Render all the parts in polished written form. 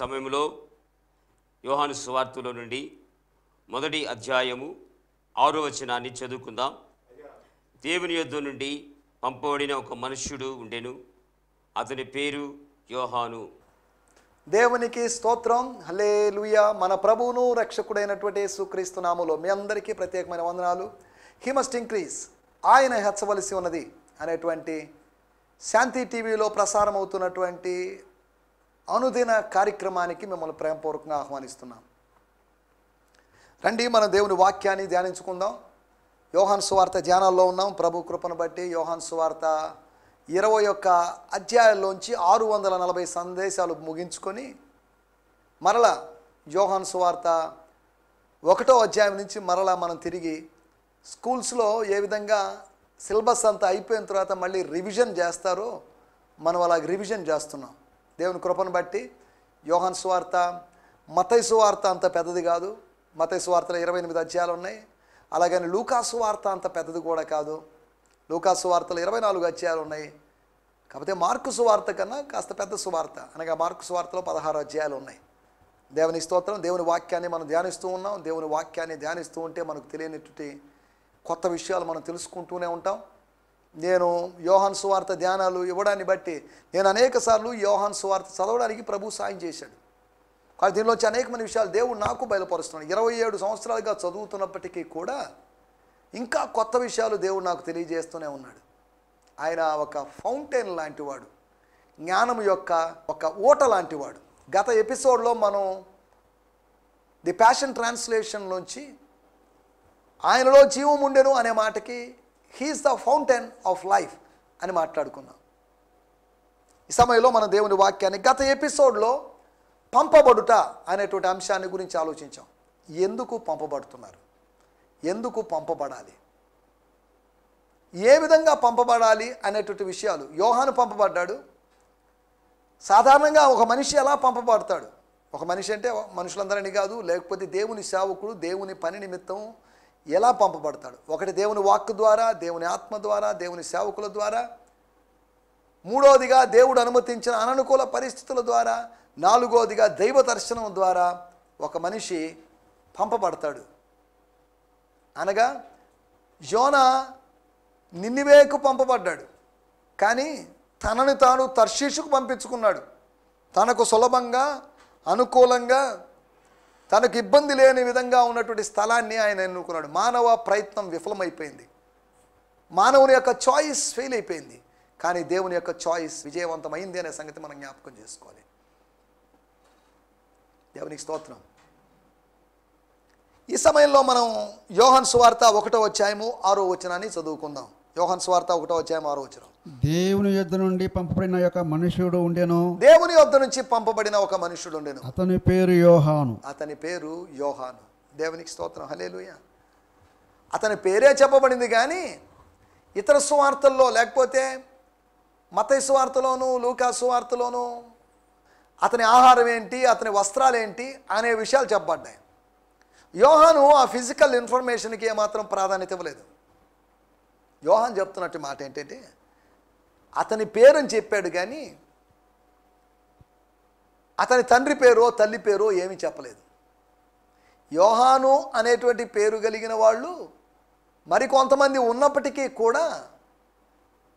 సమయంలో యోహాను సువార్తలో నుండి మొదటి అధ్యాయము 6వ వచనాన్ని చదువుకుందాం. దేవుని యొద్ద నుండి పంపబడిన ఒక మనుష్యుడు ఉండెను, అతని పేరు యోహాను. దేవునికి స్తోత్రం. హల్లెలూయా. మన ప్రభువును రక్షకుడైనటువంటి యేసుక్రీస్తు నామములో మీ అందరికీ ప్రత్యేకమైన వందనాలు. హీ మస్ట్ ఇంక్రీజ్, ఆయన హెచ్చవలసి ఉన్నది అనేటువంటి శాంతి టీవీలో ప్రసారం అవుతున్నటువంటి అనుదిన కార్యక్రమానికి మిమ్మల్ని ప్రేమపూర్వకంగా ఆహ్వానిస్తున్నాం. రండి, మనం దేవుని వాక్యాన్ని ధ్యానించుకుందాం. యోహాను సువార్త ధ్యానాల్లో ఉన్నాం. ప్రభు కృపను బట్టి యోహాను సువార్త 21 అధ్యాయాల్లోంచి 640 సందేశాలు ముగించుకొని మరలా యోహాను సువార్త 1వ అధ్యాయం నుంచి మరలా మనం తిరిగి స్కూల్స్లో ఏ విధంగా సిలబస్ అంతా అయిపోయిన తర్వాత మళ్ళీ రివిజన్ చేస్తారో మనం అలా రివిజన్ చేస్తున్నాం. దేవుని కృపను బట్టి యోహాను సువార్త మత్తయి సువార్త అంత పెద్దది కాదు. మత్తయి సువార్తలో 28 అధ్యాయాలు ఉన్నాయి. అలాగని లూకా సువార్త అంత పెద్దది కూడా కాదు. లూకా సువార్తలో 24 అధ్యాయాలు ఉన్నాయి. కాకపోతే మార్కు సువార్త కన్నా కాస్త పెద్ద సువార్త, అనగా మార్కు సువార్తలో 16 అధ్యాయాలు ఉన్నాయి. దేవుని స్తోత్రం. దేవుని వాక్యాన్ని మనం ధ్యానిస్తూ ఉన్నాం. దేవుని వాక్యాన్ని ధ్యానిస్తూ ఉంటే మనకు తెలియనటువంటి కొత్త విషయాలు మనం తెలుసుకుంటూనే ఉంటాం. నేను యోహాను సువార్త ధ్యానాలు ఇవ్వడాన్ని బట్టి నేను అనేక సార్లు యోహాను సువార్త చదవడానికి ప్రభు సాయం చేశాడు. కానీ దీనిలోంచి అనేకమైన విషయాలు దేవుడు నాకు బయలుపరుస్తున్నాడు. 27 సంవత్సరాలుగా చదువుతున్నప్పటికీ కూడా ఇంకా కొత్త విషయాలు దేవుడు నాకు తెలియజేస్తూనే ఉన్నాడు. ఆయన ఒక ఫౌంటైన్ లాంటివాడు, జ్ఞానం యొక్క ఒక ఊట లాంటివాడు. గత ఎపిసోడ్లో మనం ది ప్యాషన్ ట్రాన్స్లేషన్లోంచి ఆయనలో జీవం ఉండెను అనే మాటకి he is the fountain of life అని మాట్లాడుకున్నాం. ఈ సమయంలో మన దేవుని వాక్యాన్ని గత ఎపిసోడ్లో పంపబడుట అనేటువంటి అంశాన్ని గురించి ఆలోచించాం. ఎందుకు పంపబడుతున్నారు, ఎందుకు పంపబడాలి, ఏ విధంగా పంపబడాలి అనేటువంటి విషయాలు. యోహాను పంపబడ్డాడు. సాధారణంగా ఒక మనిషి ఎలా పంపబడతాడు? ఒక మనిషి అంటే మనుషులందరినీ కాదు, లేకపోతే దేవుని సేవకుడు దేవుని పని నిమిత్తం ఎలా పంపబడతాడు? ఒకటి దేవుని వాక్కు ద్వారా, దేవుని ఆత్మ ద్వారా, దేవుని సేవకుల ద్వారా. మూడవదిగా దేవుడు అనుమతించిన అననుకూల పరిస్థితుల ద్వారా. నాలుగవదిగా దైవ దర్శనం ద్వారా ఒక మనిషి పంపబడతాడు. అనగా యోనా నినివేకు పంపబడ్డాడు, కానీ తనని తాను తర్షీషుకు పంపించుకున్నాడు. తనకు సులభంగా, అనుకూలంగా, తనకు ఇబ్బంది లేని విధంగా ఉన్నటువంటి స్థలాన్ని ఆయన ఎన్నుకున్నాడు. మానవ ప్రయత్నం విఫలమైపోయింది, మానవుని యొక్క చాయిస్ ఫెయిల్ అయిపోయింది. కానీ దేవుని యొక్క చాయిస్ విజయవంతమైంది అనే సంగతి మనం జ్ఞాపకం చేసుకోవాలి. దేవునికి స్తోత్రం. ఈ సమయంలో మనం యోహాను సువార్త 1వ అధ్యాయము 6వ వచనాన్ని చదువుకుందాం. యోహాను సువార్త 1వ అధ్యాయం 6వ వచనం. దేవుని యొద్ద నుండి పంపబడిన ఒక మనుష్యుడు ఉండెను, దేవుని యొద్ద నుంచి పంపబడిన ఒక మనుష్యుడు ఉండెను, అతని పేరు యోహాను. అతని పేరు యోహాను. దేవునికి స్తోత్రం. హల్లెలూయా. అతని పేరే చెప్పబడింది, కానీ ఇతర సువార్తల్లో లేకపోతే మత్తయి సువార్తలోను లూకా సువార్తలోను అతని ఆహారం ఏంటి, అతని వస్త్రాలు ఏంటి అనే విషయాలు చెప్పబడ్డాయి. యోహాను ఆ ఫిజికల్ ఇన్ఫర్మేషన్కి ఏమాత్రం ప్రాధాన్యత ఇవ్వలేదు. యోహాను చెప్తున్నట్టు మాట ఏంటంటే అతని పేరుని చెప్పాడు, కానీ అతని తండ్రి పేరో తల్లి పేరో ఏమీ చెప్పలేదు. యోహాను అనేటువంటి పేరు కలిగిన వాళ్ళు మరికొంతమంది ఉన్నప్పటికీ కూడా,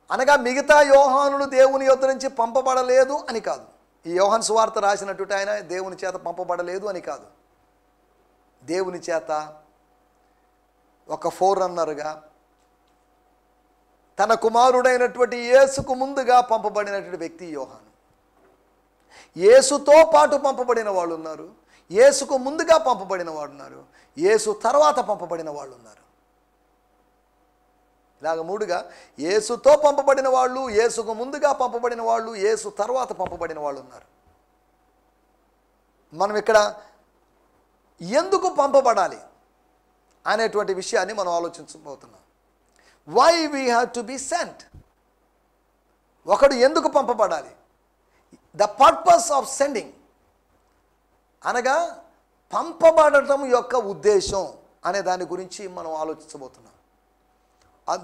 అనగా మిగతా యోహానులు దేవుని యొద్ద నుంచి పంపబడలేదు అని కాదు. ఈ యోహాను సువార్త రాసినటువంటి ఆయన దేవుని చేత పంపబడలేదు అని కాదు. దేవుని చేత ఒక ఫోరన్నర్గా తన కుమారుడైనటువంటి యేసుకు ముందుగా పంపబడినటువంటి వ్యక్తి యోహాను. యేసుతో పాటు పంపబడిన వాళ్ళు ఉన్నారు, యేసుకు ముందుగా పంపబడిన వాళ్ళు ఉన్నారు, యేసు తర్వాత పంపబడిన వాళ్ళు ఉన్నారు. ఇలాగ మూడుగా యేసుతో పంపబడిన వాళ్ళు, యేసుకు ముందుగా పంపబడిన వాళ్ళు, యేసు తర్వాత పంపబడిన వాళ్ళు ఉన్నారు. మనం ఇక్కడ ఎందుకు పంపబడాలి అనేటువంటి విషయాన్ని మనం ఆలోచించబోతున్నాం. Why we have to be sent. ఒకడు ఎందుకు పంపబడాలి, ద పర్పస్ ఆఫ్ సెండింగ్, అనగా పంపబడటం యొక్క ఉద్దేశం అనే దాని గురించి మనం ఆలోచించబోతున్నాం.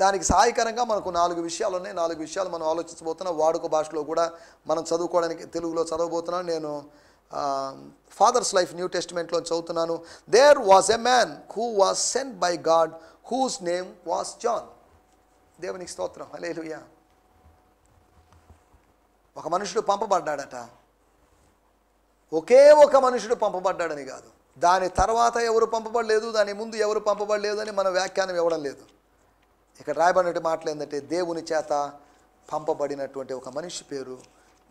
దానికి సహాయకరంగా మనకు 4 విషయాలు ఉన్నాయి. 4 విషయాలు మనం ఆలోచించబోతున్నాం. వాడుక భాషలో కూడా మనం చదువుకోవడానికి తెలుగులో చదవబోతున్నాం. నేను ఫాదర్స్ లైఫ్ న్యూ టెస్టిమెంట్లో చదువుతున్నాను. There was a man who was sent by God whose name was John. దేవునికి స్తోత్రం, హల్లెలూయా. ఒక మనుషుడు పంపబడ్డాడట. ఒకే ఒక మనుషుడు పంపబడ్డాడని కాదు, దాని తర్వాత ఎవరు పంపబడలేదు, దాని ముందు ఎవరు పంపబడలేదు అని మన వ్యాఖ్యానం ఇవ్వడం లేదు. ఇక్కడ రాయబడినటువంటి మాటలు ఏంటంటే దేవుని చేత పంపబడినటువంటి ఒక మనిషి పేరు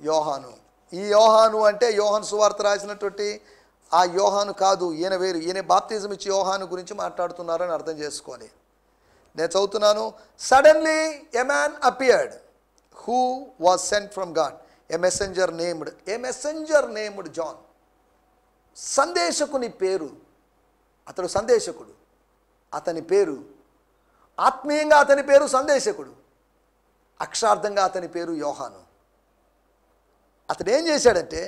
యోహాను. ఈ యోహాను అంటే యోహాను సువార్త రాసినటువంటి ఆ యోహాను కాదు, ఈయన వేరు. ఈయన బాప్తిజం ఇచ్చి యోహాను గురించి మాట్లాడుతున్నారని అర్థం చేసుకోవాలి. నేను చదువుతున్నాను. Suddenly a man appeared who was sent from God, a messenger named John. సందేశకుని పేరు, అతడు సందేశకుడు, అతని పేరు ఆత్మీయంగా అతని పేరు సందేశకుడు, అక్షరార్థంగా అతని పేరు యోహాను. అతడు ఏం చేశాడంటే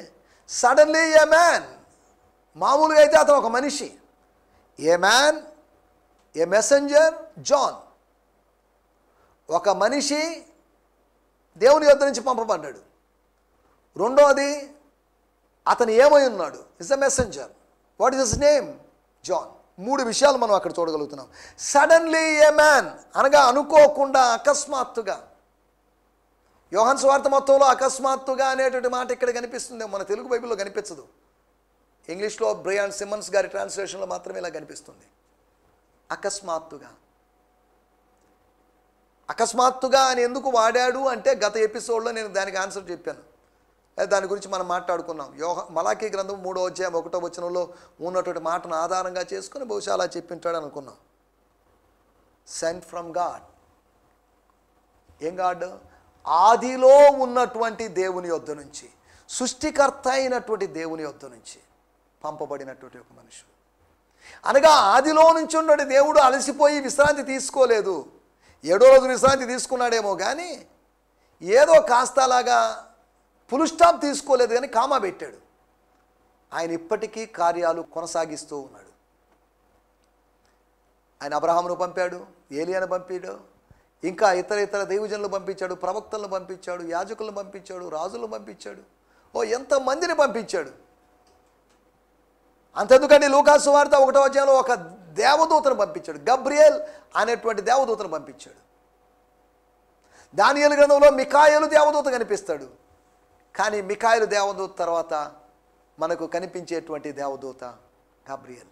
సడన్లీ ఏ మ్యాన్, మామూలుగా అయితే అతను ఒక మనిషి, a man a messenger John, ఒక మనిషి దేవుని యొద్ద నుంచి పంపబడ్డాడు. రెండోది అతను ఏమై ఉన్నాడు, is a messenger. What is his name? John. 3 విషయాలు మనం అక్కడ చూడగలుగుతున్నాం. సడన్లీ ఏ మ్యాన్ అనగా అనుకోకుండా, అకస్మాత్తుగా. యోహాను సువార్త మొత్తంలో అకస్మాత్తుగా అనేటువంటి మాట ఇక్కడ కనిపిస్తుంది, మన తెలుగు బైబిల్లో కనిపించదు. ఇంగ్లీష్లో బ్రయాన్ సిమ్మన్స్ గారి ట్రాన్స్లేషన్లో మాత్రమే ఇలా కనిపిస్తుంది. అకస్మాత్తుగా. అకస్మాత్తుగా అని ఎందుకు వాడాడు అంటే గత ఎపిసోడ్లో నేను దానికి ఆన్సర్ చెప్పాను, దాని గురించి మనం మాట్లాడుకున్నాం. మలాకీ గ్రంథం 3వ అధ్యాయం 1వ వచనంలో ఉన్నటువంటి మాటను ఆధారంగా చేసుకుని బహుశా అలా చెప్పింటాడు అనుకున్నాం. Cent from God. ఏం గాడ్? ఆదిలో ఉన్నటువంటి దేవుని యొద్ద నుంచి, సృష్టికర్త అయినటువంటి దేవుని యొద్ద నుంచి పంపబడినటువంటి ఒక మనుషుడు. అనగా ఆదిలో నుంచి ఉన్నటువంటి దేవుడు అలసిపోయి విశ్రాంతి తీసుకోలేదు. 7వ రోజు విశ్రాంతి తీసుకున్నాడేమో కానీ ఏదో కాస్తలాగా ఫుల్ స్టాప్ తీసుకోలేదు, కానీ కామా పెట్టాడు. ఆయన ఇప్పటికీ కార్యాలు కొనసాగిస్తూ ఉన్నాడు. ఆయన అబ్రహామును పంపాడు, ఏలియాను పంపాడు, ఇంకా ఇతర దైవజనులు పంపించాడు, ప్రవక్తలను పంపించాడు, యాజకులను పంపించాడు, రాజులను పంపించాడు. ఎంతమందిని పంపించాడు. అంతెందుకండి, లూకాసు వార్త 1వ అధ్యాయంలో ఒక దేవదూతను పంపించాడు, గబ్రియేల్ అనేటువంటి దేవదూతను పంపించాడు. దానియేలు గ్రంథంలో మికాయేలు దేవదూత కనిపిస్తాడు, కానీ మికాయేలు దేవదూత తర్వాత మనకు కనిపించేటువంటి దేవదూత గబ్రియేల్.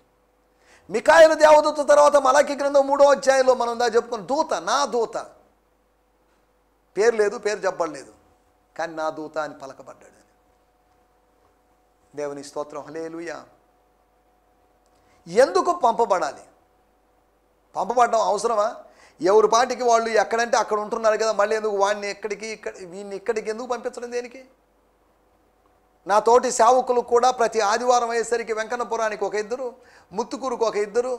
మికాయేలు దేవదూత తర్వాత మలాకీ గ్రంథం 3వ అధ్యాయంలో మనం దా చెప్పుకున్న దూత, నా దూత. పేరు లేదు, పేరు చెప్పబడలేదు, కానీ నా దూత అని పలకబడ్డాడు. దేవుని స్తోత్రం, హల్లెలూయా. ఎందుకు పంపబడాలి? పంపబడడం అవసరమా? ఎవరి పాటికి వాళ్ళు ఎక్కడంటే అక్కడ ఉంటున్నారు కదా, మళ్ళీ ఎందుకు వాడిని వీడిని ఇక్కడికి ఎందుకు పంపించడం? దేనికి? నా తోటి సేవకులు కూడా ప్రతి ఆదివారం అయ్యేసరికి వెంకన్నపురానికి ఒక 2, ముత్తుకూరుకు ఒక 2,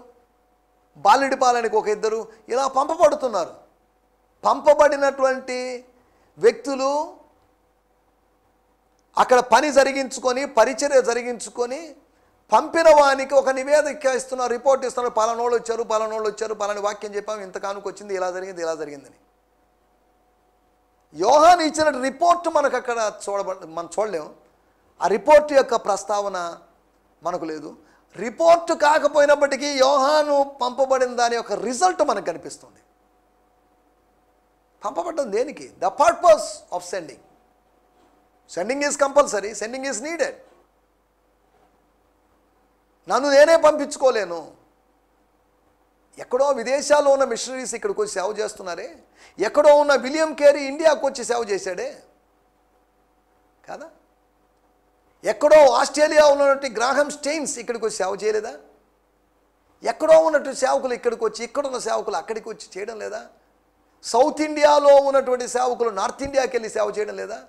బాలిడిపాలనికి ఒక 2 ఇలా పంపబడుతున్నారు. పంపబడినటువంటి వ్యక్తులు అక్కడ పని జరిగించుకొని, పరిచర్య జరిగించుకొని, పంపిన వానికి ఒక నివేదిక ఇస్తున్నారు, రిపోర్ట్ ఇస్తున్నారు. పలానోళ్ళు వచ్చారు, పలాని వాక్యం చెప్పాము, ఇంతకానుకు వచ్చింది, ఇలా జరిగిందని. యోహాను ఇచ్చిన రిపోర్ట్ మనకు అక్కడ మనం చూడలేము. ఆ రిపోర్ట్ యొక్క ప్రస్తావన మనకు లేదు. రిపోర్ట్ కాకపోయినప్పటికీ యోహాను పంపబడిన దాని యొక్క రిజల్ట్ మనకు కనిపిస్తుంది. పంపబడడం దేనికి? The purpose of sending. Sending is compulsory, sending is needed. నన్ను నేనే పంపించుకోలేను. ఎక్కడో విదేశాల్లో ఉన్న మిషనరీస్ ఇక్కడికి వచ్చి సేవ చేస్తున్నారే, ఎక్కడో ఉన్న విలియం కేరీ ఇండియాకు వచ్చి సేవ చేశాడే కదా, ఎక్కడో ఆస్ట్రేలియా ఉన్నటువంటి గ్రాహం స్టెయిన్స్ ఇక్కడికి వచ్చి సేవ చేయలేదా? ఎక్కడో ఉన్నటువంటి సేవకులు ఇక్కడికి వచ్చి, ఇక్కడున్న సేవకులు అక్కడికి వచ్చి చేయడం లేదా? సౌత్ ఇండియాలో ఉన్నటువంటి సేవకులు నార్త్ ఇండియాకి వెళ్ళి సేవ చేయడం లేదా?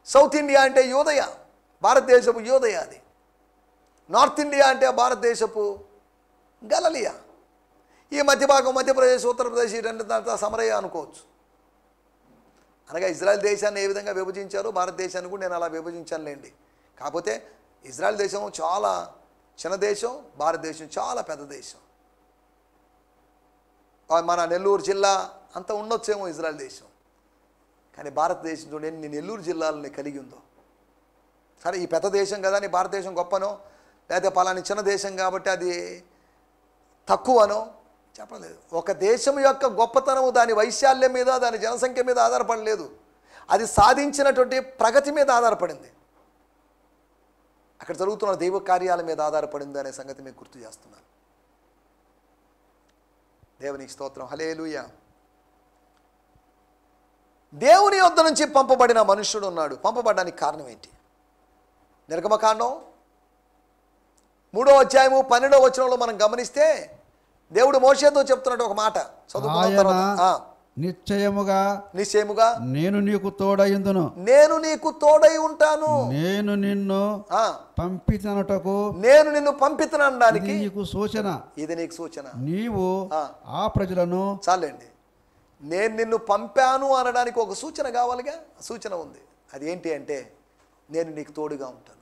సౌత్ ఇండియా అంటే యోదయ, భారతదేశపు యోదయ. అది నార్త్ ఇండియా అంటే భారతదేశపు గలలియా. ఈ మధ్య భాగం మధ్యప్రదేశ్, ఉత్తరప్రదేశ్ ఈ రెండు దాంట్లో సమరయ్య అనుకోవచ్చు. అనగా ఇజ్రాయెల్ దేశాన్ని ఏ విధంగా విభజించారో భారతదేశాన్ని కూడా నేను అలా విభజించానులేండి. కాకపోతే ఇజ్రాయెల్ దేశం చాలా చిన్న దేశం, భారతదేశం చాలా పెద్ద దేశం. మన నెల్లూరు జిల్లా అంత ఉండొచ్చేమో ఇజ్రాయెల్ దేశం, కానీ భారతదేశం చూడండి ఎన్ని నెల్లూరు జిల్లాలని కలిగి ఉందో. సరే ఈ పెద్ద దేశం కదా నీ భారతదేశం గొప్పనో, లేదా పలాని చిన్న దేశం కాబట్టి అది తక్కువనో చెప్పలేదు. ఒక దేశం యొక్క గొప్పతనం దాని వైశాల్యం మీద, దాని జనసంఖ్య మీద ఆధారపడలేదు. అది సాధించినటువంటి ప్రగతి మీద ఆధారపడింది. అక్కడ జరుగుతున్న దైవ కార్యాల మీద ఆధారపడింది అనే సంగతి మీకు గుర్తు చేస్తున్నాను. దేవునికి స్తోత్రం. హల్లెలూయా. దేవుని యొద్ద నుంచి పంపబడిన మనుష్యుడు ఉన్నాడు. పంపబడడానికి కారణం ఏంటి? నిర్గమకాండం 3వ అధ్యాయము 12వ వచనంలో మనం గమనిస్తే దేవుడు మోషేతో చెప్తున్నట్టు ఒక మాట చదువుకున్న తర్వాత, నిశ్చయముగా నేను నీకు తోడయుందును, నేను నీకు తోడై ఉంటాను, నేను నిన్ను పంపితనటకు, నేను నిన్ను పంపితనడానికి నీకు సూచన, ఇది నీకు సూచన. నీవు ఆ ప్రజలను, చాలండి, నేను నిన్ను పంపాను అనడానికి ఒక సూచన కావాలిగా. సూచన ఉంది. అది ఏంటి అంటే నేను నీకు తోడుగా ఉంటాను.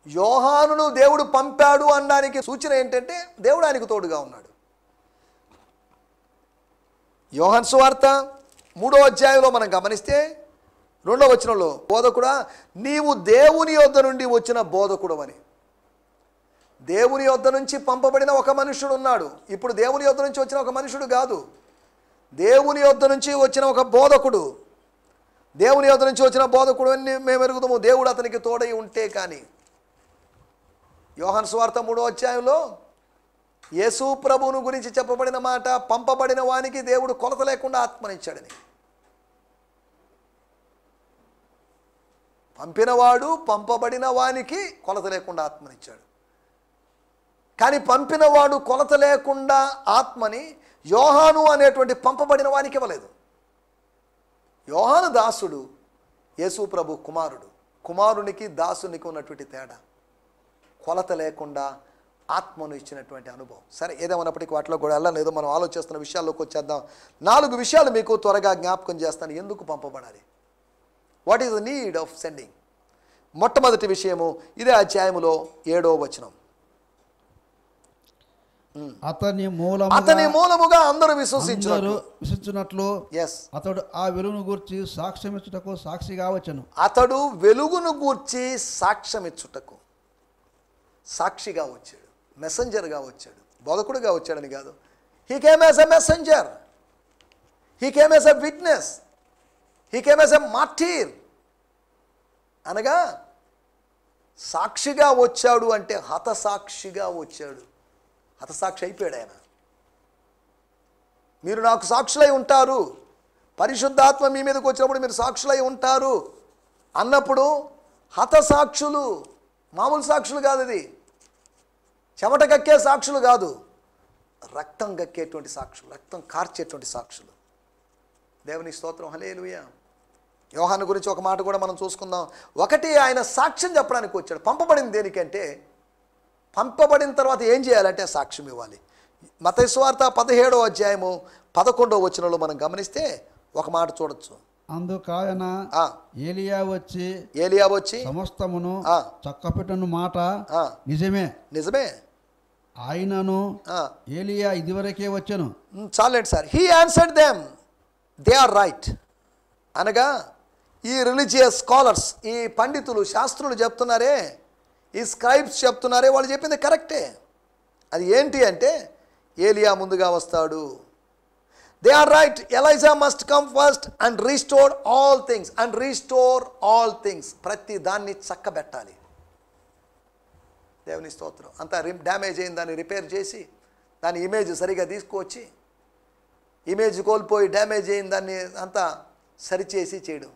యోహానును దేవుడు పంపాడు అనడానికి సూచన ఏంటంటే దేవుడు ఆయనకు తోడుగా ఉన్నాడు. యోహాను సువార్త 3వ అధ్యాయంలో మనం గమనిస్తే 2వ వచనంలో, బోధకుడా నీవు దేవుని యొద్ద నుండి వచ్చిన బోధకుడు అని. దేవుని యొద్ద నుంచి పంపబడిన ఒక మనుషుడు ఉన్నాడు. ఇప్పుడు దేవుని యొద్ద నుంచి వచ్చిన ఒక మనుషుడు కాదు, దేవుని యొద్ద నుంచి వచ్చిన ఒక బోధకుడు. దేవుని యొద్ద నుంచి వచ్చిన బోధకుడు అని మేము ఎరుగుతాము. దేవుడు అతనికి తోడై ఉంటే కానీ. యోహాను సువార్త 3వ అధ్యాయంలో యేసు ప్రభువును గురించి చెప్పబడిన మాట, పంపబడిన వానికి దేవుడు కొలత లేకుండా ఆత్మనిచ్చాడని. పంపినవాడు పంపబడిన వానికి కొలత లేకుండా ఆత్మనిచ్చాడు. కానీ పంపినవాడు కొలత లేకుండా ఆత్మని యోహాను అనేటువంటి పంపబడిన వానికి ఇవ్వలేదు. యోహాను దాసుడు, యేసు ప్రభు కుమారుడు. కుమారునికి దాసునికి ఉన్నటువంటి తేడా కొలత లేకుండా ఆత్మను ఇచ్చినటువంటి అనుభవం. సరే, ఏదేమన్నప్పటికీ వాటిలో కూడా వెళ్ళలేదు. మనం ఆలోచిస్తున్న విషయాల్లోకి వచ్చేద్దాం. 4 విషయాలు మీకు త్వరగా జ్ఞాపకం చేస్తాను. ఎందుకు పంపబడాలి? What is the need of sending? మొట్టమొదటి విషయము ఇదే అధ్యాయములో 7వ వచనం. అతని మూలముగా అందరూ విశ్వసించున్నట్లు అతడు ఆ వెలుగును గూర్చి సాక్ష్యమిచ్చుటకు సాక్షిగా వచ్చెను. అతడు వెలుగును గూర్చి సాక్ష్యమిచ్చుటకు సాక్షిగా వచ్చాడు. మెసెంజర్గా వచ్చాడు. బోధకుడుగా వచ్చాడని కాదు. He came as a messenger, he came as a witness, he came as a martyr. అనగా సాక్షిగా వచ్చాడు అంటే హతసాక్షిగా వచ్చాడు. హతసాక్షి అయిపోయాడు ఆయన. మీరు నాకు సాక్షులై ఉంటారు, పరిశుద్ధాత్మ మీ మీదకి వచ్చినప్పుడు మీరు సాక్షులై ఉంటారు అన్నప్పుడు హతసాక్షులు, మామూలు సాక్షులు కాదు. ఇది చెమట గక్కే సాక్షులు కాదు, రక్తం గక్కేటువంటి సాక్షులు, రక్తం కార్చేటువంటి సాక్షులు. దేవుని స్తోత్రం. హల్లెలూయా. యోహాను గురించి ఒక మాట కూడా మనం చూసుకుందాం. ఒకటి, ఆయన సాక్ష్యం చెప్పడానికి వచ్చాడు. పంపబడింది దేనికంటే, పంపబడిన తర్వాత ఏం చేయాలంటే సాక్ష్యం ఇవ్వాలి. మత్తయి సువార్త 17వ అధ్యాయము 11వ వచనంలో మనం గమనిస్తే ఒక మాట చూడొచ్చు. అందుకాయన ఏలియా వచ్చి సమస్తమును చక్కపెట్టను మాట నిజమే. ఆయనను ఏలియా ఇదివరకే వచ్చెను. చాలండి sir. He answered them, they are right. అనగా ఈ రిలీజియస్ స్కాలర్స్, ఈ పండితులు, శాస్త్రులు చెప్తున్నారే, ఈ స్క్రైబ్స్ చెప్తున్నారే, వాళ్ళు చెప్పింది కరెక్టే. అది ఏంటి అంటే ఏలియా ముందుగా వస్తాడు. They are right. Elijah must come first and restore all things. ప్రతి దాన్ని చక్కబెట్టాలి. దేవుని స్తోత్రం. అంతా డ్యామేజ్ అయిన దాన్ని రిపేర్ చేసి, దాని ఇమేజ్ సరిగా తీసుకువచ్చి, ఇమేజ్ కోల్పోయి డ్యామేజ్ అయిన దాన్ని అంతా సరిచేసి చేయడం.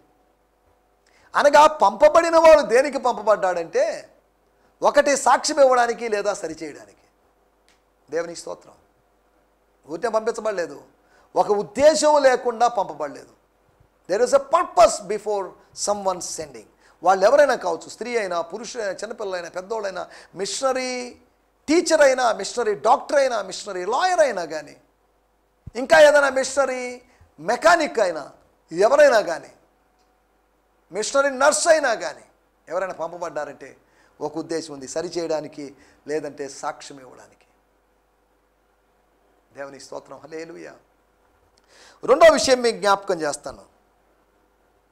అనగా పంపబడిన వాడు దేనికి పంపబడ్డాడంటే, ఒకటి సాక్ష్యం ఇవ్వడానికి లేదా సరిచేయడానికి. దేవుని స్తోత్రం. ఊరికే పంపించబడలేదు, ఒక ఉద్దేశం లేకుండా పంపబడలేదు. There is a purpose before someone sending. వాళ్ళు ఎవరైనా కావచ్చు, స్త్రీ అయినా, పురుషులైనా, చిన్నపిల్లలైనా, పెద్దోళ్ళైనా, మిషనరీ టీచర్ అయినా, మిషనరీ డాక్టర్ అయినా, మిషనరీ లాయర్ అయినా కానీ, ఇంకా ఏదైనా మిషనరీ మెకానిక్ అయినా, ఎవరైనా కానీ, మిషనరీ నర్స్ అయినా కానీ, ఎవరైనా పంపబడ్డారంటే ఒక ఉద్దేశం ఉంది, సరిచేయడానికి లేదంటే సాక్ష్యం ఇవ్వడానికి. దేవుని స్తోత్రం. హల్లెలూయా. రెండో విషయం మీకు జ్ఞాపకం చేస్తాను.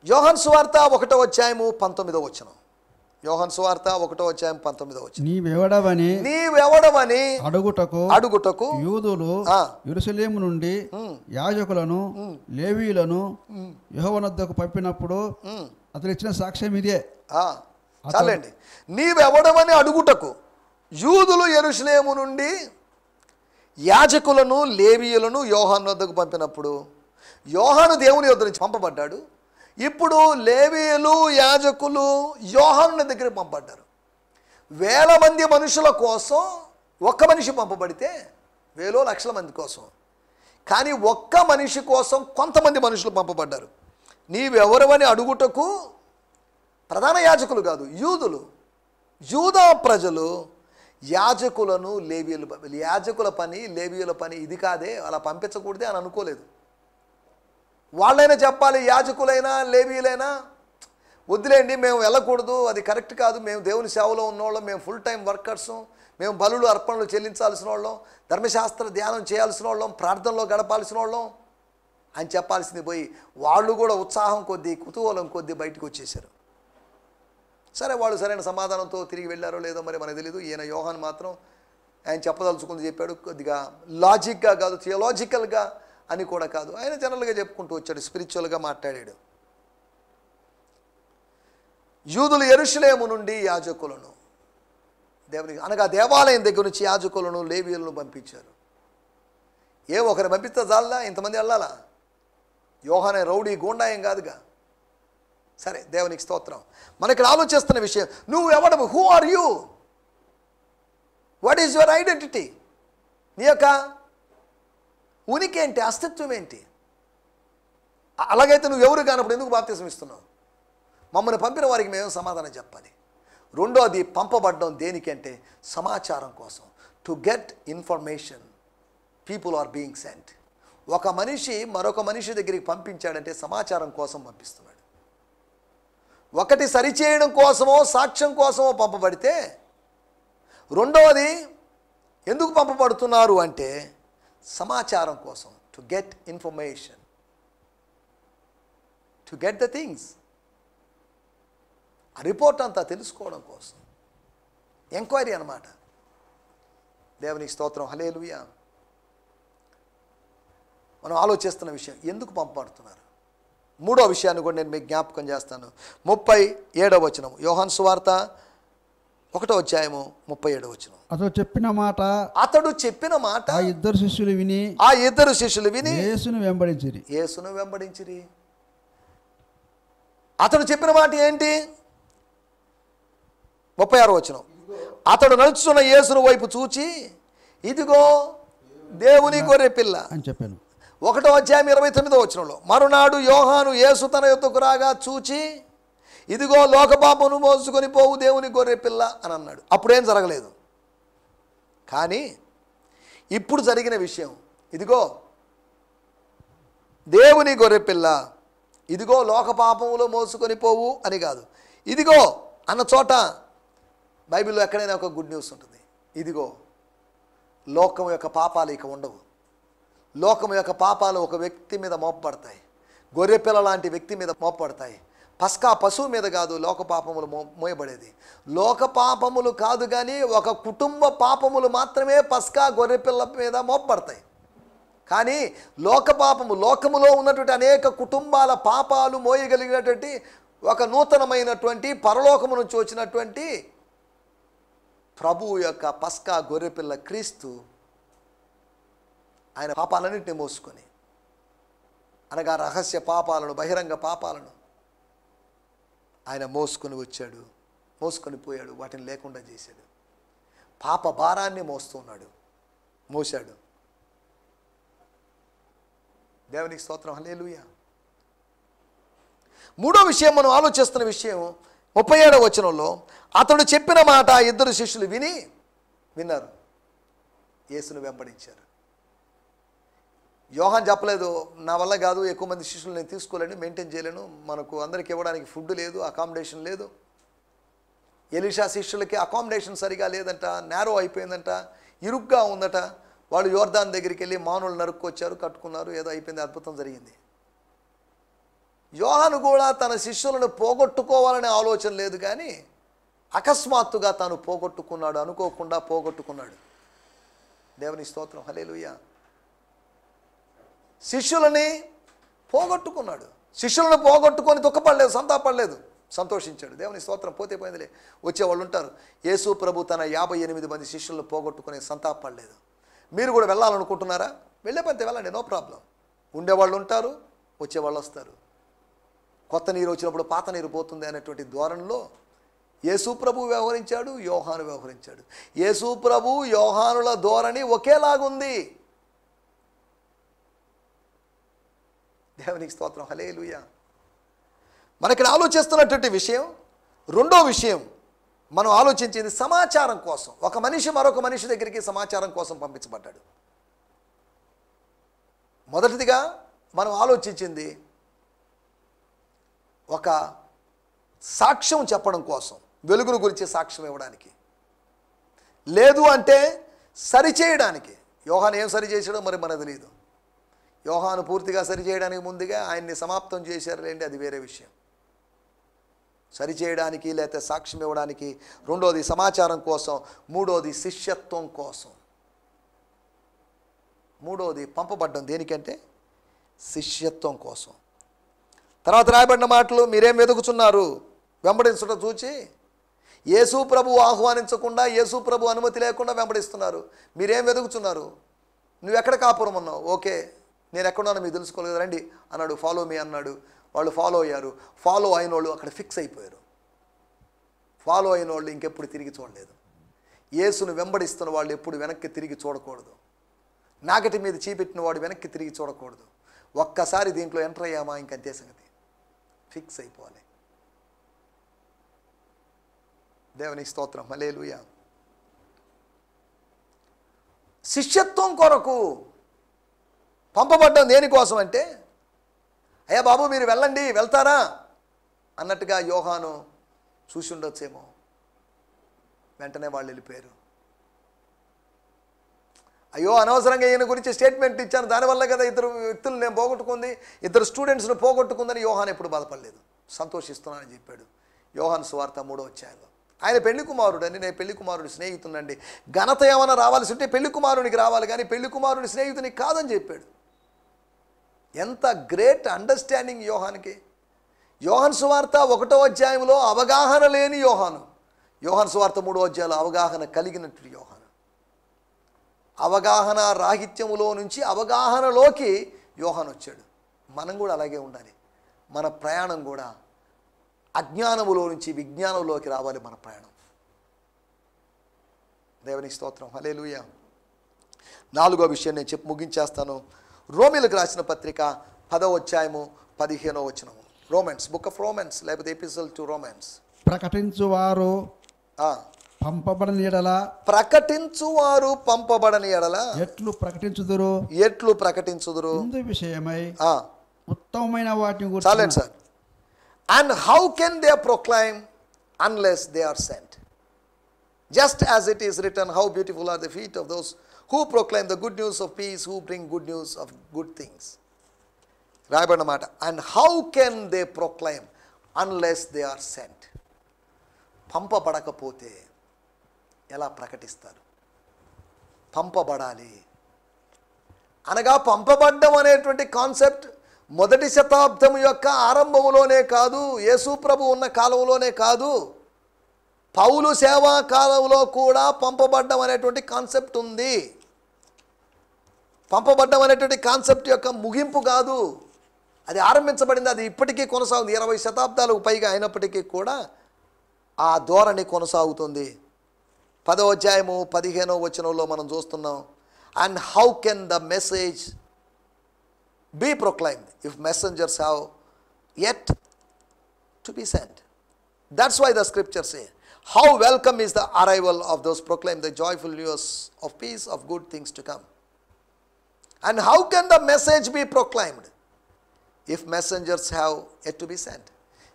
యోహాను సువార్త 1వ అధ్యాయము 19వ వచనం. యోహాను సువార్త 1వ అధ్యాయం 19వ వచనం. నీవెవడవని అడుగుటకు యూదులు యెరూషలేము నుండి యాజకులను లేవీయులను యెహోవానొద్దకు పంపినప్పుడు అతను ఇచ్చిన సాక్ష్యం ఇదే. చాలండి. నీవెవడవని అడుగుటకు యూదులు యెరూషలేము నుండి యాజకులను లేవీయులను యోహాను వద్దకు పంపినప్పుడు, యోహాను దేవుని యొద్ద నుంచి పంపబడ్డాడు. ఇప్పుడు లేవీయులు యాజకులు యోహాను దగ్గరికి పంపబడ్డారు. వేల మంది మనుషుల కోసం ఒక్క మనిషి పంపబడితే వేలో లక్షల మంది కోసం, కానీ ఒక్క మనిషి కోసం కొంతమంది మనుషులు పంపబడ్డారు. నీవెవరవని అడుగుటకు ప్రధాన యాజకులు కాదు, యూదులు, యూదా ప్రజలు యాజకులను లేవీయులు, యాజకుల పని లేవీయుల పని ఇది కాదే, అలా పంపించకూడదే అని అనుకోలేదు. వాళ్ళైనా చెప్పాలి, యాజకులైనా లేవీయులైనా వద్దులేండి మేము వెళ్ళకూడదు, అది కరెక్ట్ కాదు, మేము దేవుని సేవలో ఉన్నవాళ్ళం, మేము ఫుల్ టైం వర్కర్సు, మేము బలులు అర్పణలు చెల్లించాల్సిన వాళ్ళం, ధర్మశాస్త్ర ధ్యానం చేయాల్సిన వాళ్ళం, ప్రార్థనలో గడపాల్సిన వాళ్ళం అని చెప్పాల్సింది పోయి వాళ్ళు కూడా ఉత్సాహం కొద్దీ కుతూహలం కొద్దీ బయటకు వచ్చేసారు. సరే, వాళ్ళు సరైన సమాధానంతో తిరిగి వెళ్ళారో లేదో మరి మనకు తెలీదు. ఈయన యోహాను మాత్రం ఆయన చెప్పదలుచుకుంది చెప్పాడు. కొద్దిగా లాజిక్గా కాదు, థియలాజికల్గా అని కూడా కాదు, ఆయన జనరల్గా చెప్పుకుంటూ వచ్చాడు, స్పిరిచువల్గా మాట్లాడాడు. యూదులు యెరూషలేము నుండి యాజకులను, దేవునికి అనగా దేవాలయం దగ్గర నుంచి యాజకులను లేవీయులను పంపించారు. ఒకరిని పంపిస్తే చాలదా, ఇంతమంది వెళ్ళాలా? యోహానే రౌడీ గూండాయం కాదుగా. సరే, దేవునికి స్తోత్రం. మనకి ఆలోచిస్తున్న విషయం, నువ్వు ఎవడవు? Who are you? What is your identity? నీ యొక్క ఉనికి ఏంటి, అస్తిత్వం ఏంటి? అలాగైతే నువ్వు ఎవరు కానప్పుడు ఎందుకు బాప్తిసం ఇస్తున్నావు? మమ్మల్ని పంపిన వారికి మేము సమాధానం చెప్పాలి. రెండోది, పంపబడ్డం దేనికంటే సమాచారం కోసం. To get information, people are being sent. ఒక మనిషి మరొక మనిషి దగ్గరికి పంపించాడంటే సమాచారం కోసం పంపిస్తున్నాడు. ఒకటి సరిచేయడం కోసమో సాక్ష్యం కోసమో పంపబడితే, రెండవది ఎందుకు పంపబడుతున్నారు అంటే సమాచారం కోసం. To get information, to get the things. ఆ రిపోర్ట్ అంతా తెలుసుకోవడం కోసం, ఎంక్వైరీ అన్నమాట. దేవునికి స్తోత్రం, హల్లెలూయా. మనం ఆలోచిస్తున్న విషయం, ఎందుకు పంపబడుతున్నారు? మూడో విషయాన్ని కూడా నేను మీకు జ్ఞాపకం చేస్తాను. 37వ వచనం, యోహాను సువార్త 1వ అధ్యాయము 37వ వచనం. అతడు చెప్పిన మాట ఆ ఇద్దరు శిష్యులు విని యేసును వెంబడించిరి. అతడు చెప్పిన మాట ఏంటి? 36వ వచనం, అతడు నడుచున్న యేసును వైపు చూచి, ఇదిగో దేవుని గొర్రె పిల్ల అని చెప్పాను. 1వ అధ్యాయం 29వ వచనంలో, మరునాడు యోహాను యేసు తన యొద్దకు రాగా చూచి, ఇదిగో లోకపాపమును మోసుకొని పోవు దేవుని గొర్రె పిల్ల అని అన్నాడు. అప్పుడేం జరగలేదు. కానీ ఇప్పుడు జరిగిన విషయం, ఇదిగో దేవుని గొర్రె పిల్ల, ఇదిగో లోకపాపములో మోసుకొని పోవు అని కాదు. ఇదిగో అన్న చోట బైబిల్లో ఎక్కడైనా ఒక గుడ్ న్యూస్ ఉంటుంది. ఇదిగో లోకం యొక్క పాపాలు ఇక ఉండవు. లోకం యొక్క పాపాలు ఒక వ్యక్తి మీద మోపబడతాయి, గొర్రెపిల్ల లాంటి వ్యక్తి మీద మోపబడతాయి. పస్కా పశువు మీద కాదు లోక పాపములు మోయబడేది. లోక పాపములు కాదు, కానీ ఒక కుటుంబ పాపములు మాత్రమే పస్కా గొర్రెపిల్ల మీద మోపబడతాయి. కానీ లోక పాపము, లోకములో ఉన్నటువంటి అనేక కుటుంబాల పాపాలు మోయగలిగినటువంటి ఒక నూతనమైనటువంటి పరలోకము నుంచి వచ్చినటువంటి ప్రభువు యొక్క పస్కా గొర్రెపిల్ల క్రీస్తు, ఆయన పాపాలన్నింటినీ మోసుకొని, అనగా రహస్య పాపాలను, బహిరంగ పాపాలను ఆయన మోసుకొని వచ్చాడు, మోసుకొని పోయాడు, వాటిని లేకుండా చేశాడు. పాప భారాన్ని మోసాడు. దేవునికి స్తోత్రం, హల్లెలూయా. మూడో విషయం మనం ఆలోచిస్తున్న విషయం 37వ వచనంలో, అతడు చెప్పిన మాట ఇద్దరు శిష్యులు విన్నారు, యేసును వెంబడించారు. యోహాన్ చెప్పలేదు, నా వల్ల కాదు, ఎక్కువ మంది శిష్యులు నేను తీసుకోలేను, మెయింటైన్ చేయలేను, మనకు అందరికి ఇవ్వడానికి ఫుడ్ లేదు, అకామిడేషన్ లేదు. ఎలీషా శిష్యులకి అకామిడేషన్ సరిగా లేదంట, నేరో అయిపోయిందంట, ఇరుగ్గా ఉందట. వాళ్ళు యోర్దాన్ దగ్గరికి వెళ్ళి మానులు నరుక్కొచ్చారు, కట్టుకున్నారు, ఏదో అయిపోయింది, అద్భుతం జరిగింది. యోహాను కూడా తన శిష్యులను పోగొట్టుకోవాలనే ఆలోచన లేదు, కానీ అకస్మాత్తుగా తాను పోగొట్టుకున్నాడు, అనుకోకుండా పోగొట్టుకున్నాడు. దేవుని స్తోత్రం, హల్లెలూయా. శిష్యులని పోగొట్టుకున్నాడు. శిష్యులను పోగొట్టుకొని దుఃఖపడలేదు, సంతాపడలేదు, సంతోషించాడు. దేవుని స్తోత్రం. పోతే పోయిందిలే, వచ్చేవాళ్ళు ఉంటారు. యేసు ప్రభు తన 58 మంది శిష్యులను పోగొట్టుకుని సంతాపడలేదు. మీరు కూడా వెళ్ళాలనుకుంటున్నారా? వెళ్ళే పనితే వెళ్ళండి, నో ప్రాబ్లం. ఉండేవాళ్ళు ఉంటారు, వచ్చేవాళ్ళు వస్తారు. కొత్త నీరు వచ్చినప్పుడు పాత నీరు పోతుంది అనేటువంటి ధోరణిలో యేసు ప్రభు వ్యవహరించాడు, యోహాను వ్యవహరించాడు. యేసు ప్రభు యోహానుల ధోరణి ఒకేలాగుంది. దేవునికి స్తోత్రం, హల్లెలూయా. మనకి ఆలోచిస్తున్నటువంటి విషయం, రెండో విషయం మనం ఆలోచించింది సమాచారం కోసం. ఒక మనిషి మరొక మనిషి దగ్గరికి సమాచారం కోసం పంపించబడ్డాడు. మొదటిదిగా మనం ఆలోచించింది ఒక సాక్ష్యం చెప్పడం కోసం, వెలుగును గురించి సాక్ష్యం ఇవ్వడానికి. లేదు అంటే సరిచేయడానికి. యోహాను ఏం సరిచేసాడో మరి మనకు తెలియదు. యోహాను పూర్తిగా సరిచేయడానికి ముందుగా ఆయన్ని సమాప్తం చేశారులేండి, అది వేరే విషయం. సరిచేయడానికి లేకపోతే సాక్ష్యం ఇవ్వడానికి, రెండోది సమాచారం కోసం, మూడోది శిష్యత్వం కోసం, మూడోది పంపబడ్డం దేనికంటే శిష్యత్వం కోసం. తర్వాత రాయబడిన మాటలు, మీరేం వెతుకుతున్నారు? వెంబడించడం చూచి యేసు ప్రభు ఆహ్వానించకుండా, యేసు ప్రభు అనుమతి లేకుండా వెంబడిస్తున్నారు. మీరేం వెతుకుతున్నారు? నువ్వు ఎక్కడ కాపురం ఉన్నావు? ఓకే, నేను ఎక్కడున్నానో మీకు తెలుసుకోలేదు, రండి అన్నాడు. ఫాలో మీ అన్నాడు. వాళ్ళు ఫాలో అయ్యారు. ఫాలో అయిన వాళ్ళు అక్కడ ఫిక్స్ అయిపోయారు. ఫాలో అయిన వాళ్ళు ఇంకెప్పుడు తిరిగి చూడలేదు. యేసును వెంబడిస్తున్న వాళ్ళు ఎప్పుడు వెనక్కి తిరిగి చూడకూడదు. నాగటి మీద చీపెట్టిన వాడు వెనక్కి తిరిగి చూడకూడదు. ఒక్కసారి దీంట్లో ఎంటర్ అయ్యామా ఇంకంతే సంగతి, ఫిక్స్ అయిపోవాలి. దేవునికి స్తోత్రం, హల్లెలూయా. శిష్యత్వం కొరకు పంపబడ్డం దేనికోసం అంటే, అయ్యా బాబు మీరు వెళ్ళండి, వెళ్తారా అన్నట్టుగా యోహాను చూసి ఉండొచ్చేమో. వెంటనే వాళ్ళు వెళ్ళిపోయారు. అయ్యో అనవసరంగా ఈయన గురించి స్టేట్మెంట్ ఇచ్చాను, దానివల్ల కదా ఇద్దరు వ్యక్తులు నేను పోగొట్టుకుంది, ఇద్దరు స్టూడెంట్స్ను పోగొట్టుకుందని యోహాను ఎప్పుడు బాధపడలేదు, సంతోషిస్తున్నానని చెప్పాడు. యోహాను సువార్త 3వ అధ్యాయంలో ఆయన పెళ్లి కుమారుడు అండి, నేను పెళ్లి కుమారుడి స్నేహితునండి. ఘనత ఏమైనా రావాల్సి ఉంటే పెళ్లి కుమారునికి రావాలి, కానీ పెళ్లి కుమారుడి స్నేహితునికి కాదని చెప్పాడు. ఎంత గ్రేట్ అండర్స్టాండింగ్ యోహానికి. యోహాను సువార్త 1వ అధ్యాయంలో అవగాహన లేని యోహాను, యోహాను సువార్త 3వ అధ్యాయంలో అవగాహన కలిగినట్టు యోహాను. అవగాహన రాహిత్యములో నుంచి అవగాహనలోకి యోహాను వచ్చాడు. మనం కూడా అలాగే ఉండాలి. మన ప్రయాణం కూడా అజ్ఞానములో నుంచి విజ్ఞానంలోకి రావాలి మన ప్రయాణం. దేవునికి స్తోత్రం, హల్లెలూయా. 4వ విషయం నేను చెప్పి ముగించేస్తాను. రోమీలకు రాసిన పత్రిక 10వ అధ్యాయము 15వ వచనము. రోమన్స్, బుక్ ఆఫ్ రోమన్స్ లేకపోతే ఎపిసోడ్ టు రోమన్స్. ప్రకటించువారు పంపబడని ఎడల, ప్రకటించువారు పంపబడని ఎడల ఎట్లు ప్రకటించుదురు, ఎట్లు ప్రకటించుదురు ఇందు విషయమై ఆ ఉత్తమమైన వాటిని చాలండి గురించి sir. And how can they proclaim unless they are sent? Just as it is written, how beautiful are the feet of those who proclaim the good news of peace, who bring good news of good things. రాయబడిన మాట. And how can they proclaim unless they are sent? పంపబడకపోతే ఎలా ప్రకటిస్తారు? పంపబడాలి అనగా, పంపబడ్డం అనేటువంటి concept మొదటి శతాబ్దం యొక్క ఆరంభంలోనే కాదు, యేసు ప్రభు ఉన్న కాలంలోనే కాదు, పౌలు సేవా కాలంలో కూడా పంపబడ్డం అనేటువంటి కాన్సెప్ట్ ఉంది. పంపబడ్డం అనేటువంటి కాన్సెప్ట్ యొక్క ముగింపు కాదు, అది ఆరంభించబడింది, అది ఇప్పటికీ కొనసాగుతుంది. 20 శతాబ్దాలకు పైగా అయినప్పటికీ కూడా ఆ ధోరణి కొనసాగుతుంది. 10వ అధ్యాయము 15వ వచనంలో మనం చూస్తున్నాం. And how can the message be proclaimed if messengers have yet to be sent? That's why the scripture say, how welcome is the arrival of those proclaim the joyful news of peace, of good things to come. And how can the message be proclaimed if messengers have yet to be sent?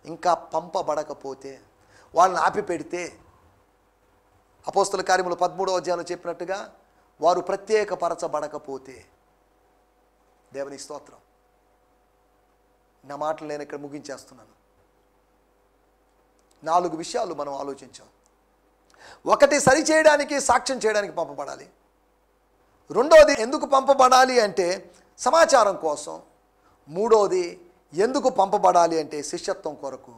ఇంకా పంపబడకపోతే, వాళ్ళని ఆపిపెడితే, అపోస్తల కార్యములు 13వ అధ్యాయంలో చెప్పినట్టుగా వారు ప్రత్యేకపరచబడకపోతే, దేవుని స్తోత్రం, నా మాటలు నేను ఇక్కడ ముగించేస్తున్నాను. 4 విషయాలు మనం ఆలోచించాం. 1 సరిచేయడానికి, సాక్ష్యం చేయడానికి పంపబడాలి. 2వది ఎందుకు పంపబడాలి అంటే సమాచారం కోసం. 3వది ఎందుకు పంపబడాలి అంటే శిష్యత్వం కొరకు.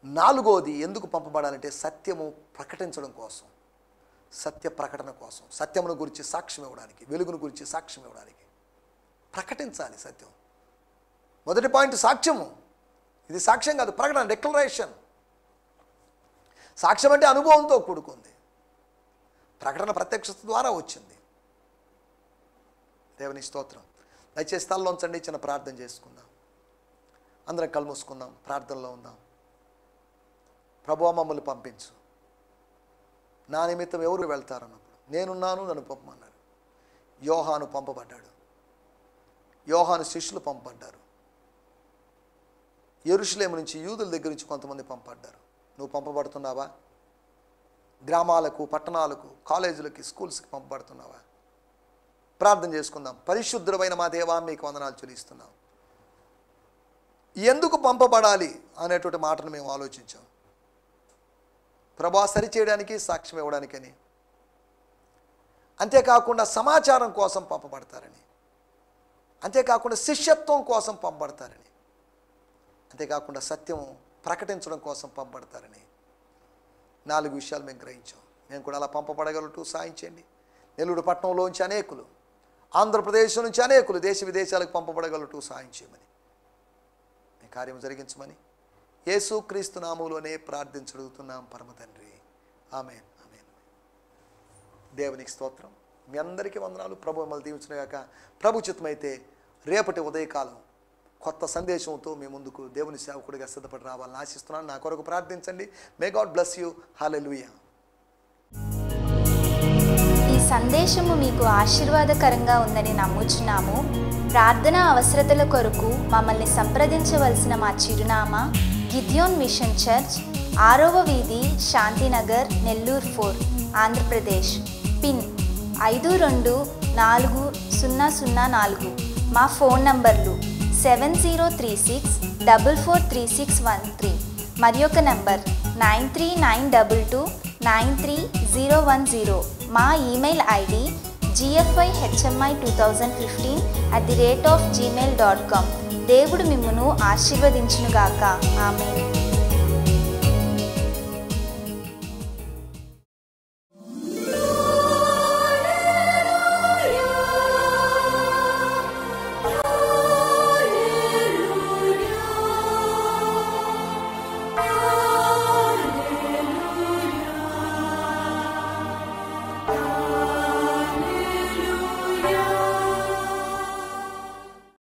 4వది ఎందుకు పంపబడాలంటే సత్యము ప్రకటించడం కోసం, సత్య ప్రకటన కోసం, సత్యమును గురించి సాక్ష్యం ఇవ్వడానికి, వెలుగును గురించి సాక్ష్యం ఇవ్వడానికి. ప్రకటించాలి సత్యం. మొదటి పాయింట్ సాక్ష్యము. ఇది సాక్ష్యం కాదు, ప్రకటన, డిక్లరేషన్. సాక్ష్యం అంటే అనుభవంతో కూడుకుంది, ప్రకటన ప్రత్యక్షత ద్వారా వచ్చింది. దేవుని స్తోత్రం. దయచేసి స్థలంలో ఉంచండి, చిన్న ప్రార్థన చేసుకుందాం. అందరం కళ్ళు మూసుకుందాం, ప్రార్థనలో ఉందాం. ప్రభువా మమ్మల్ని పంపించు. నా నిమిత్తం ఎవరు వెళ్తారన్నప్పుడు నేనున్నాను, నన్ను పంపమన్నాడు. యోహాను పంపబడ్డాడు. యోహాను శిష్యులు పంపబడ్డారు. యెరూషలేము నుంచి, యూదుల దగ్గర నుంచి కొంతమంది పంపబడ్డారు. నువ్వు పంపబడుతున్నావా? గ్రామాలకు, పట్టణాలకు, కాలేజీలకి, స్కూల్స్కి పంపబడుతున్నావా? ప్రార్థన చేసుకుందాం. పరిశుద్ధుడైన మా దేవా, మీకు వందనాలు చెల్లిస్తున్నాం. ఎందుకు పంపబడాలి అనేటువంటి మాటను మేము ఆలోచించాం. ప్రభా సరిచేయడానికి, సాక్ష్యం ఇవ్వడానికని, అంతేకాకుండా సమాచారం కోసం పంపబడతారని, అంతేకాకుండా శిష్యత్వం కోసం పంపబడతారని, అంతేకాకుండా సత్యం ప్రకటించడం కోసం పంపబడతారని 4 విషయాలు మేము గ్రహించాం. మేము కూడా అలా పంపబడగలటూ సాయం చేయండి. నెల్లూరు పట్టణంలోంచి అనేకులు, ఆంధ్రప్రదేశ్ నుంచి అనేకులు దేశ విదేశాలకు పంపబడగలటూ సాయం చేయమని, మీ కార్యం జరిగించమని యేసుక్రీస్తు నామములోనే ప్రార్థించడుగుతున్నాం పరమ తండ్రి. ఆమేన్, ఆమేన్. దేవునికి స్తోత్రం. మీ అందరికీ వందనాలు. ప్రభు మిమ్మల్ని దీవించునుగాక. ప్రభు చిత్తమైతే రేపటి ఉదయకాలం కొత్త సందేశంతో మీ ముందుకు దేవుని సేవకుడిగా సిద్ధపడి రావాలని ఆశిస్తున్నాను. నా కొరకు ప్రార్థించండి. May God bless you. Hallelujah. ఈ సందేశము మీకు ఆశీర్వాదకరంగా ఉందని నమ్ముచున్నాము. ప్రార్థనా అవసరతల కొరకు మమ్మల్ని సంప్రదించవలసిన మా చిరునామా గిద్యోన్ మిషన్ చర్చ్, 6వ వీధి, శాంతినగర్, నెల్లూరు 4, ఆంధ్రప్రదేశ్. పిన్ 524004. మా ఫోన్ నంబర్లు 7036443613 మరి ఒక నంబర్ 9392293010. మా ఈమెయిల్ ఐడి gfihmi2015@gmail.com. దేవుడు మిమ్మును ఆశీర్వదించునుగాక. ఆమేన్.